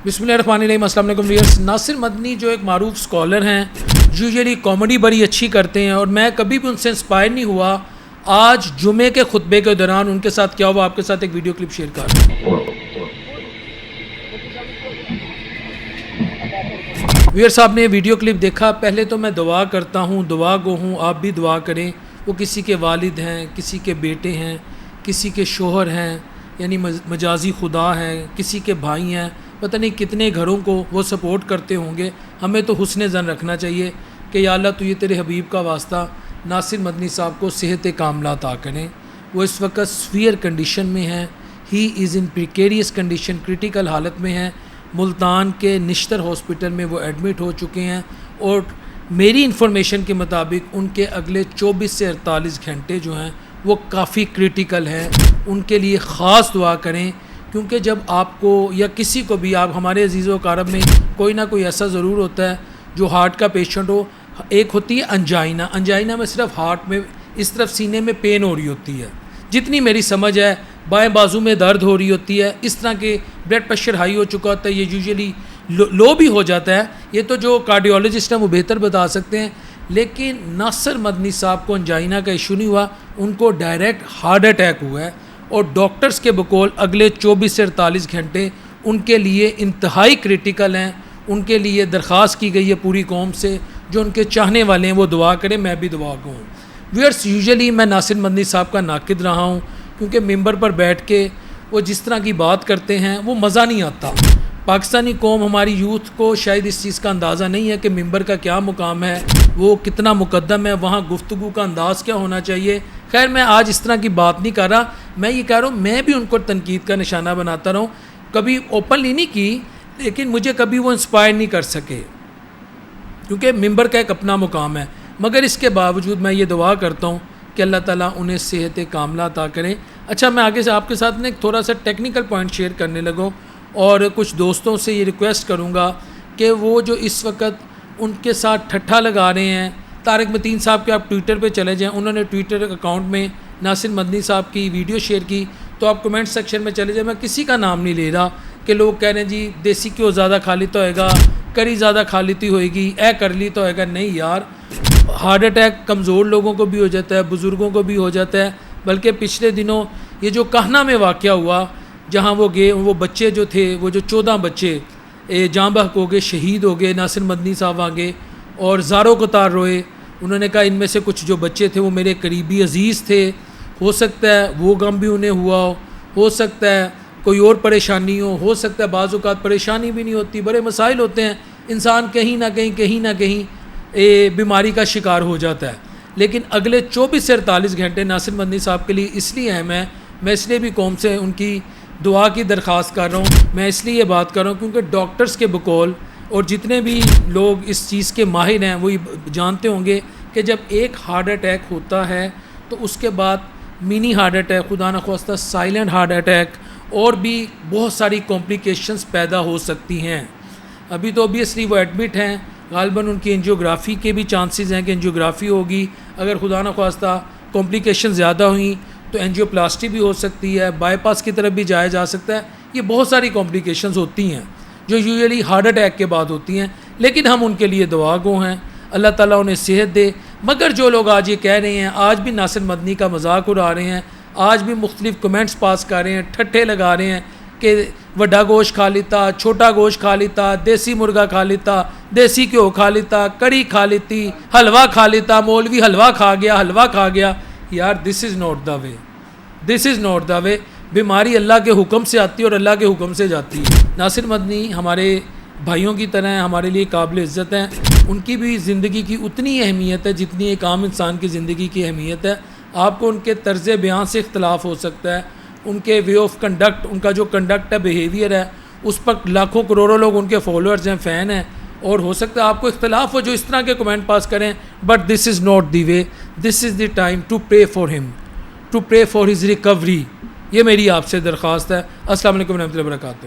बिस्मिल्लाहिर्रहमानिर्रहीम। अस्सलाम वालेकुम व्यूअर्स। नासिर मदनी जो एक मारूफ स्कॉलर हैं, यूजुअली कॉमेडी बड़ी अच्छी करते हैं और मैं कभी भी उनसे इंस्पायर नहीं हुआ। आज जुमे के खुतबे के दौरान उनके साथ क्या हुआ, आपके साथ एक वीडियो क्लिप शेयर कर रहा हूँ। व्यूअर्स, आपने वीडियो क्लिप देखा। पहले तो मैं दुआ करता हूँ, दुआ गो हूँ, आप भी दुआ करें। वो किसी के वालिद हैं, किसी के बेटे हैं, किसी के शोहर हैं, यानी मजाजी खुदा हैं, किसी के भाई हैं, पता नहीं कितने घरों को वो सपोर्ट करते होंगे। हमें तो हुस्न ज़न रखना चाहिए कि या अल्लाह, तो ये तेरे हबीब का वास्ता नासिर मदनी साहब को सेहत कामला अता करें। वो इस वक्त सीवियर कंडीशन में हैं। He is in precarious condition, critical हालत में हैं। मुल्तान के निश्तर हॉस्पिटल में वो एडमिट हो चुके हैं और मेरी इन्फॉर्मेशन के मुताबिक उनके अगले 24 से 48 घंटे जो हैं वो काफ़ी क्रिटिकल हैं। उनके लिए ख़ास दुआ करें, क्योंकि जब आपको या किसी को भी, आप हमारे अजीज़ व कारब में कोई ना कोई ऐसा ज़रूर होता है जो हार्ट का पेशेंट हो। एक होती है अंजाइना। अंजाइना में सिर्फ हार्ट में इस तरफ सीने में पेन हो रही होती है, जितनी मेरी समझ है। बाएं बाजू में दर्द हो रही होती है। इस तरह के ब्लड प्रेशर हाई हो चुका होता है, ये यूजुअली लो भी हो जाता है। ये तो जो कार्डियोलॉजिस्ट हैं वो बेहतर बता सकते हैं। लेकिन नासिर मदनी साहब को अंजाइना का इशू नहीं हुआ, उनको डायरेक्ट हार्ट अटैक हुआ है और डॉक्टर्स के बकौल अगले 24 से 48 घंटे उनके लिए इंतहाई क्रिटिकल हैं। उनके लिए दरख्वास्त की गई है पूरी कौम से, जो उनके चाहने वाले हैं वो दुआ करें, मैं भी दुआ कहूँ। व्यूअर्स, यूजुअली मैं नासिर मदनी साहब का नाकिद रहा हूँ, क्योंकि मिंबर पर बैठ के वो जिस तरह की बात करते हैं वो मज़ा नहीं आता। पाकिस्तानी कौम, हमारी यूथ को शायद इस चीज़ का अंदाज़ा नहीं है कि मिंबर का क्या मुकाम है, वो कितना मुकद्दम है, वहाँ गुफ्तगू का अंदाज़ क्या होना चाहिए। खैर, मैं आज इस तरह की बात नहीं कर रहा। मैं ये कह रहा हूँ, मैं भी उनको तनकीद का निशाना बनाता रहूँ। कभी ओपनली नहीं की, लेकिन मुझे कभी वो इंस्पायर नहीं कर सके, क्योंकि मिंबर का एक अपना मुकाम है। मगर इसके बावजूद मैं ये दुआ करता हूँ कि अल्लाह ताला उन्हें सेहत कामला अता करें। अच्छा, मैं आगे से आपके साथ में थोड़ा सा टेक्निकल पॉइंट शेयर करने लगूँ और कुछ दोस्तों से ये रिक्वेस्ट करूँगा कि वो जो इस वक्त उनके साथ ठट्ठा लगा रहे हैं, तारिक मतीन साहब के आप ट्विटर पे चले जाएं। उन्होंने ट्विटर अकाउंट में नासिर मदनी साहब की वीडियो शेयर की, तो आप कमेंट सेक्शन में चले जाएं। मैं किसी का नाम नहीं ले रहा कि लोग कह रहे हैं जी देसी घ्यो ज़्यादा खा ली तो होएगा, करी ज़्यादा खा ली तो होएगी, ए कर ली तो होएगा। नहीं यार, हार्ट अटैक कमज़ोर लोगों को भी हो जाता है, बुज़ुर्गों को भी हो जाता है। बल्कि पिछले दिनों ये जो कहना में वाक़या हुआ, जहाँ वो गए, वो बच्चे जो थे, वो जो 14 बच्चे जाँ बहक हो गए, शहीद हो गए। नासिर मदनी साहब आ गए और ज़ारों कतार रोए। उन्होंने कहा इनमें से कुछ जो बच्चे थे वो मेरे करीबी अज़ीज़ थे, हो सकता है वो गम भी उन्हें हुआ हो सकता है कोई और परेशानी हो सकता है बाज़ औक़ात परेशानी भी नहीं होती, बड़े मसाइल होते हैं। इंसान कहीं ना कहीं बीमारी का शिकार हो जाता है। लेकिन अगले 24 से 48 घंटे नासिर मदनी साहब के लिए इसलिए अहम है। मैं इसलिए भी कौम से उनकी दुआ की दरख्वास्त कर रहा हूँ। मैं इसलिए ये बात कर रहा हूँ क्योंकि डॉक्टर्स के बकौल और जितने भी लोग इस चीज़ के माहिर हैं वो जानते होंगे कि जब एक हार्ट अटैक होता है तो उसके बाद मिनी हार्ट अटैक, खुदा न ख्वास्ता साइलेंट हार्ट अटैक और भी बहुत सारी कॉम्प्लिकेशंस पैदा हो सकती हैं। अभी तो ऑब्वियसली वो एडमिट हैं, गालिबन उनकी एंजियोग्राफी के भी चांसेस हैं कि एंजियोग्राफी होगी। अगर खुदा न ख्वास्ता कॉम्प्लिकेशन ज़्यादा हुई तो एंजियोप्लास्टी भी हो सकती है, बाईपास की तरफ भी जाया जा सकता है। ये बहुत सारी कॉम्प्लिकेशंस होती हैं जो यूजुअली हार्ट अटैक के बाद होती हैं। लेकिन हम उनके लिए दुआ गो हैं, अल्लाह ताला उन्हें सेहत दे। मगर जो लोग आज ये कह रहे हैं, आज भी नासिर मदनी का मजाक उड़ा रहे हैं, आज भी मुख्तलिफ कमेंट्स पास कर रहे हैं, ठट्ठे लगा रहे हैं कि वड्डा गोश्त खा लेता, छोटा गोश्त खा लेता, देसी मुर्गा खा लेता, देसी घ्यो खा लेता, कड़ी खा लेती, हलवा खा लेता, मौलवी हलवा खा गया। यार, दिस इज़ नॉट द वे। बीमारी अल्लाह के हुक्म से आती है और अल्लाह के हुक्म से जाती है। नासिर मदनी हमारे भाइयों की तरह हैं, हमारे लिए काबिल इज़्ज़त हैं। उनकी भी ज़िंदगी की उतनी अहमियत है जितनी एक आम इंसान की ज़िंदगी की अहमियत है। आपको उनके तर्ज़ बयान से इख्तलाफ हो सकता है, उनके वे ऑफ कंडक्ट, उनका जो कंडक्ट है, बिहेवियर है, उस पर लाखों करोड़ों लोग उनके फॉलोअर्स हैं, फ़ैन हैं, और हो सकता है आपको इख्तलाफ हो जो इस तरह के कमेंट पास करें। But this is not the way. This is the time to pray for him, to pray for his recovery. ये मेरी आपसे दरख्वास्त है। अस्सलाम वालेकुम रहमतुल्लाहि व बरकातहू।